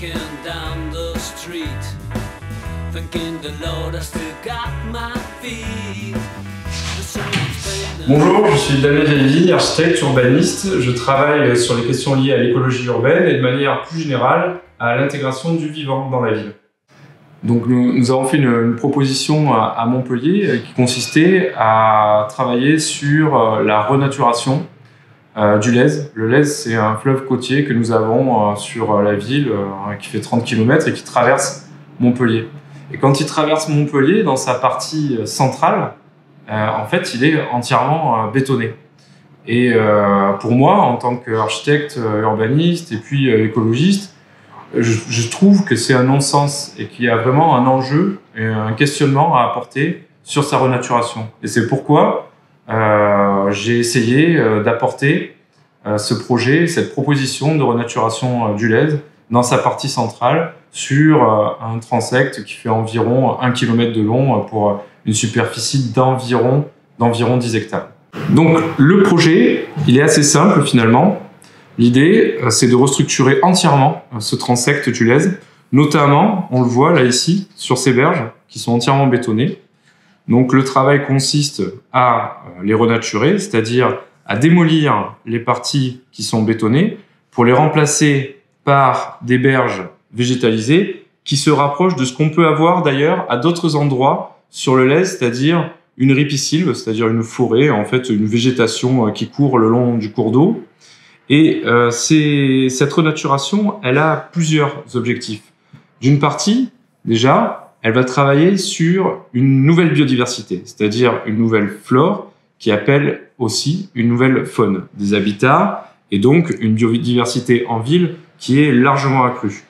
walking down the street, thinking the Lord has still got my feet. Bonjour, je suis Damien Vieilleville, architecte urbaniste. Je travaille sur les questions liées à l'écologie urbaine et de manière plus générale à l'intégration du vivant dans la ville. Donc nous avons fait une proposition à Montpellier qui consistait à travailler sur la renaturation du Lez. Le Lez, c'est un fleuve côtier que nous avons sur la ville qui fait 30 km et qui traverse Montpellier. Et quand il traverse Montpellier, dans sa partie centrale, en fait, il est entièrement bétonné. Et pour moi, en tant qu'architecte, urbaniste et puis écologiste, je trouve que c'est un non-sens et qu'il y a vraiment un enjeu et un questionnement à apporter sur sa renaturation. Et c'est pourquoi j'ai essayé d'apporter ce projet, cette proposition de renaturation du Lez dans sa partie centrale sur un transect qui fait environ 1 km de long pour une superficie d'environ 10 hectares. Donc le projet, il est assez simple finalement. L'idée, c'est de restructurer entièrement ce transect du Lez, notamment, on le voit là ici, sur ces berges qui sont entièrement bétonnées. Donc le travail consiste à les renaturer, c'est-à-dire à démolir les parties qui sont bétonnées pour les remplacer par des berges végétalisées qui se rapprochent de ce qu'on peut avoir d'ailleurs à d'autres endroits sur le Lez, c'est-à-dire une ripisylve, c'est-à-dire une forêt, en fait une végétation qui court le long du cours d'eau. Et cette renaturation, elle a plusieurs objectifs. D'une partie, déjà, elle va travailler sur une nouvelle biodiversité, c'est-à-dire une nouvelle flore qui appelle aussi une nouvelle faune, des habitats et donc une biodiversité en ville qui est largement accrue.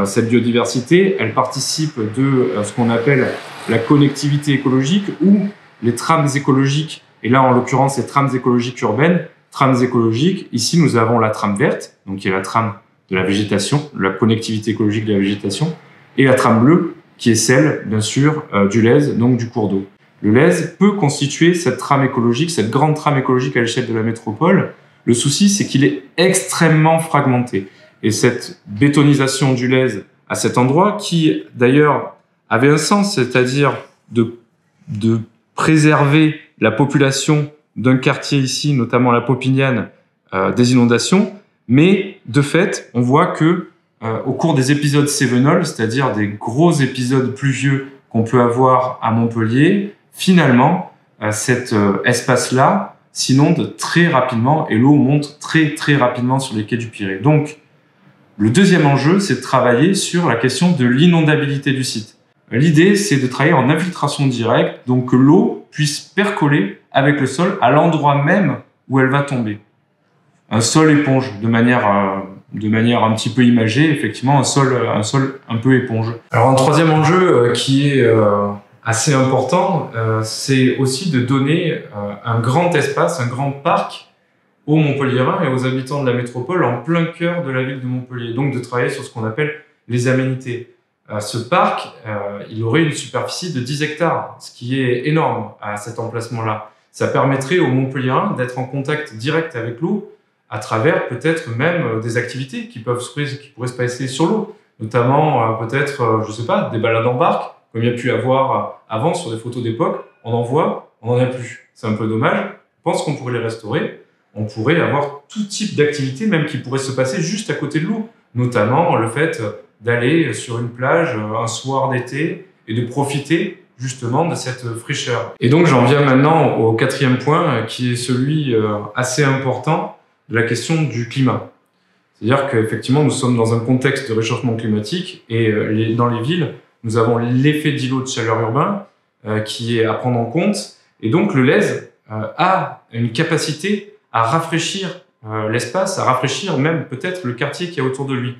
Cette biodiversité, elle participe de ce qu'on appelle la connectivité écologique ou les trames écologiques, et là en l'occurrence les trames écologiques urbaines. Trames écologiques, ici nous avons la trame verte, donc qui est la trame de la végétation, de la connectivité écologique de la végétation, et la trame bleue, qui est celle, bien sûr, du Lez, donc du cours d'eau. Le Lez peut constituer cette trame écologique, cette grande trame écologique à l'échelle de la métropole. Le souci, c'est qu'il est extrêmement fragmenté. Et cette bétonisation du Lez à cet endroit, qui d'ailleurs avait un sens, c'est-à-dire de préserver la population d'un quartier ici, notamment la Popignane, des inondations, mais de fait, on voit que au cours des épisodes cévenols, c'est-à-dire des gros épisodes pluvieux qu'on peut avoir à Montpellier, finalement, cet espace-là s'inonde très rapidement et l'eau monte très très rapidement sur les quais du Pirée. Donc, le deuxième enjeu, c'est de travailler sur la question de l'inondabilité du site. L'idée, c'est de travailler en infiltration directe, donc que l'eau puisse percoler avec le sol à l'endroit même où elle va tomber. Un sol éponge, de manière un petit peu imagée, effectivement, un sol un peu éponge. Alors un troisième enjeu qui est assez important, c'est aussi de donner un grand espace, un grand parc aux Montpelliérains et aux habitants de la métropole en plein cœur de la ville de Montpellier. Donc de travailler sur ce qu'on appelle les aménités. Ce parc, il aurait une superficie de 10 hectares, ce qui est énorme à cet emplacement-là. Ça permettrait aux Montpelliérains d'être en contact direct avec l'eau à travers peut-être même des activités qui pourraient se passer sur l'eau, notamment peut-être, je sais pas, des balades en barque, comme il y a pu avoir avant sur des photos d'époque. On en voit, on n'en a plus. C'est un peu dommage. Je pense qu'on pourrait les restaurer. On pourrait avoir tout type d'activités, même qui pourraient se passer juste à côté de l'eau, notamment le fait d'aller sur une plage un soir d'été et de profiter justement de cette fraîcheur. Et donc j'en viens maintenant au quatrième point qui est celui assez important de la question du climat. C'est-à-dire qu'effectivement nous sommes dans un contexte de réchauffement climatique et dans les villes nous avons l'effet d'îlot de chaleur urbain qui est à prendre en compte et donc le Lez a une capacité à rafraîchir l'espace, à rafraîchir même peut-être le quartier qui est autour de lui.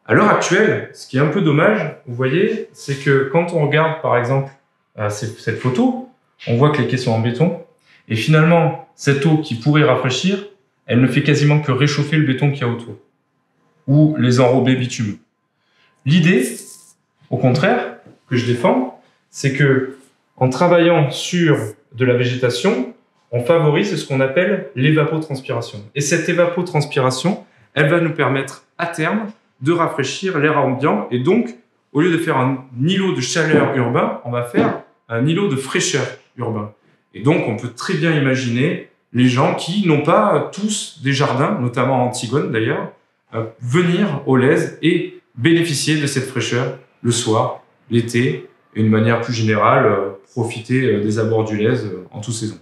À l'heure actuelle, ce qui est un peu dommage, vous voyez, c'est que quand on regarde par exemple cette photo, on voit que les quais sont en béton et finalement cette eau qui pourrait rafraîchir, elle ne fait quasiment que réchauffer le béton qu'il y a autour ou les enrobés bitumineux. L'idée, au contraire, que je défends, c'est que en travaillant sur de la végétation, on favorise ce qu'on appelle l'évapotranspiration. Et cette évapotranspiration, elle va nous permettre à terme de rafraîchir l'air ambiant. Et donc, au lieu de faire un îlot de chaleur urbain, on va faire un îlot de fraîcheur urbain. Et donc, on peut très bien imaginer les gens qui n'ont pas tous des jardins, notamment à Antigone d'ailleurs, venir au Lèze et bénéficier de cette fraîcheur le soir, l'été, et d'une manière plus générale, profiter des abords du Lèze en toute saison.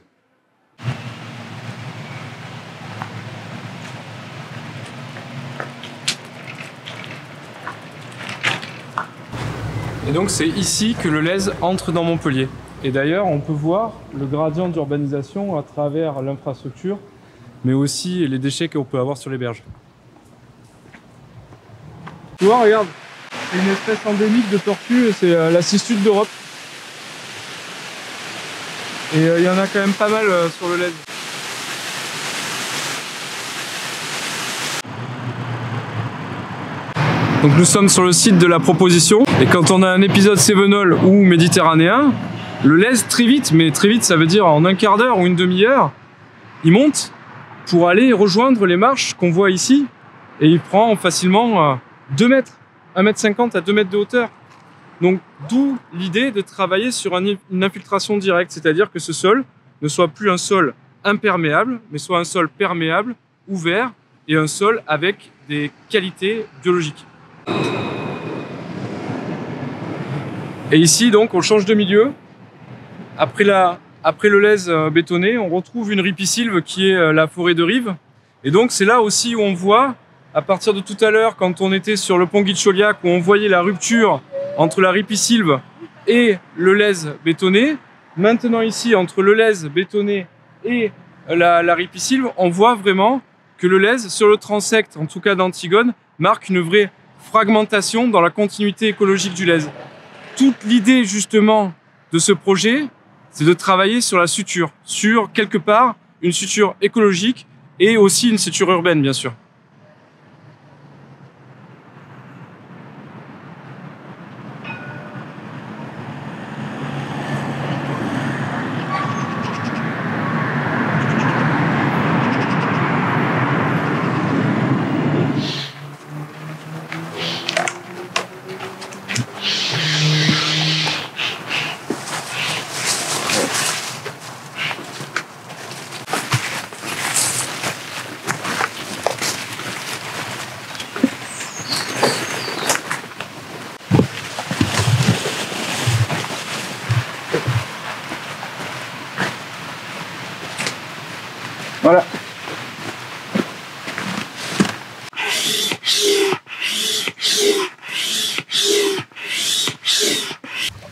Et donc c'est ici que le Lèze entre dans Montpellier. Et d'ailleurs, on peut voir le gradient d'urbanisation à travers l'infrastructure, mais aussi les déchets qu'on peut avoir sur les berges. Tu vois, regarde, c'est une espèce endémique de tortue, c'est la cistude d'Europe. Et il y en a quand même pas mal sur le Lèze. Donc nous sommes sur le site de la proposition, et quand on a un épisode cévenol ou méditerranéen, le Lèze très vite, mais très vite ça veut dire en un quart d'heure ou une demi-heure, il monte pour aller rejoindre les marches qu'on voit ici, et il prend facilement 2 mètres, 1,50 m à 2 mètres de hauteur. Donc d'où l'idée de travailler sur une infiltration directe, c'est-à-dire que ce sol ne soit plus un sol imperméable, mais soit un sol perméable, ouvert, et un sol avec des qualités biologiques. Et ici donc on change de milieu. Après le Lèze bétonné, on retrouve une ripisylve qui est la forêt de Rive. Et donc c'est là aussi où on voit, à partir de tout à l'heure, quand on était sur le pont Guy de Chauliac, où on voyait la rupture entre la ripisylve et le Lèze bétonné. Maintenant ici, entre le Lèze bétonné et la ripisylve, on voit vraiment que le Lèze, sur le transect, en tout cas d'Antigone, marque une vraie fragmentation dans la continuité écologique du Lèze. Toute l'idée justement de ce projet, c'est de travailler sur la suture, sur quelque part une suture écologique et aussi une suture urbaine bien sûr. Voilà.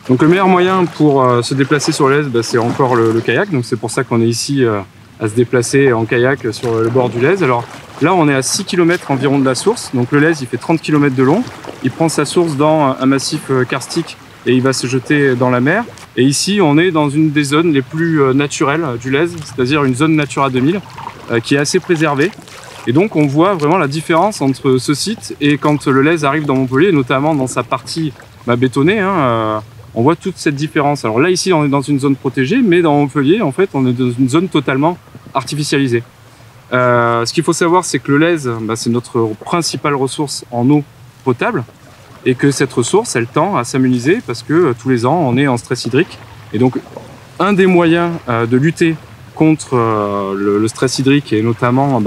Donc le meilleur moyen pour se déplacer sur le Lèze, c'est encore le kayak. Donc c'est pour ça qu'on est ici à se déplacer en kayak sur le bord du Lèze. Alors là on est à 6 km environ de la source. Donc le Lèze il fait 30 km de long. Il prend sa source dans un massif karstique et il va se jeter dans la mer. Et ici on est dans une des zones les plus naturelles du Lèze, c'est-à-dire une zone Natura 2000 qui est assez préservée. Et donc on voit vraiment la différence entre ce site et quand le Lèze arrive dans Montpellier, notamment dans sa partie bétonnée. On voit toute cette différence. Alors là ici on est dans une zone protégée, mais dans Montpellier en fait on est dans une zone totalement artificialisée. Ce qu'il faut savoir c'est que le Lèze c'est notre principale ressource en eau potable et que cette ressource elle tend à s'amenuiser parce que tous les ans on est en stress hydrique. Et donc un des moyens de lutter contre le stress hydrique et notamment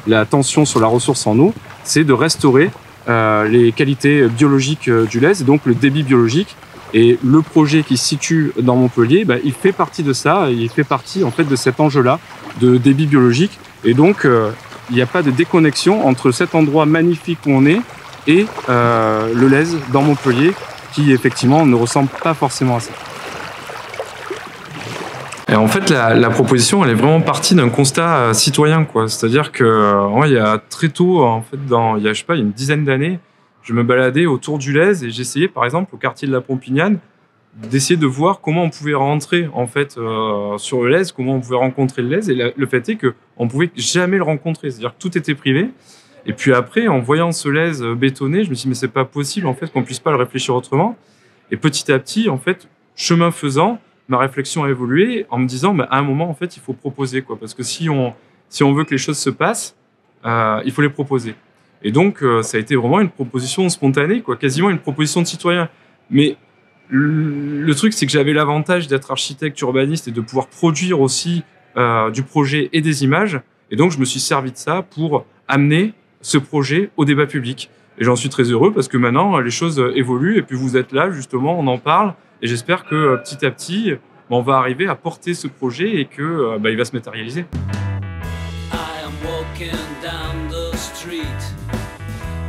la tension sur la ressource en eau, c'est de restaurer les qualités biologiques du Lèze, donc le débit biologique. Et le projet qui se situe dans Montpellier, il fait partie de ça, il fait partie en fait de cet enjeu-là de débit biologique. Et donc il n'y a pas de déconnexion entre cet endroit magnifique où on est et le Lèze dans Montpellier, qui effectivement ne ressemble pas forcément à ça. Et en fait, la proposition, elle est vraiment partie d'un constat citoyen, quoi. C'est-à-dire que il y a très tôt, en fait, il y a une dizaine d'années, je me baladais autour du Lèze et j'essayais, par exemple, au quartier de la Pompignane, d'essayer de voir comment on pouvait rentrer en fait sur le Lèze, comment on pouvait rencontrer le Lèze. Et le fait est qu'on pouvait jamais le rencontrer, c'est-à-dire que tout était privé. Et puis après, en voyant ce Lèze bétonné, je me suis dit mais c'est pas possible en fait qu'on puisse pas le réfléchir autrement. Et petit à petit, en fait, chemin faisant, ma réflexion a évolué en me disant à un moment en fait il faut proposer quoi, parce que si on veut que les choses se passent, il faut les proposer. Et donc, ça a été vraiment une proposition spontanée, quoi, quasiment une proposition de citoyen. Mais le truc, c'est que j'avais l'avantage d'être architecte urbaniste et de pouvoir produire aussi du projet et des images. Et donc, je me suis servi de ça pour amener ce projet au débat public. Et j'en suis très heureux parce que maintenant, les choses évoluent. Et puis, vous êtes là, justement, on en parle. Et j'espère que petit à petit, on va arriver à porter ce projet et que il va se matérialiser. I am walking down the street,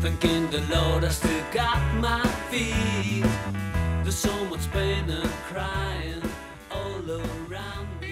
thanking the Lord I still got my feet. There's so much pain and crying all around me.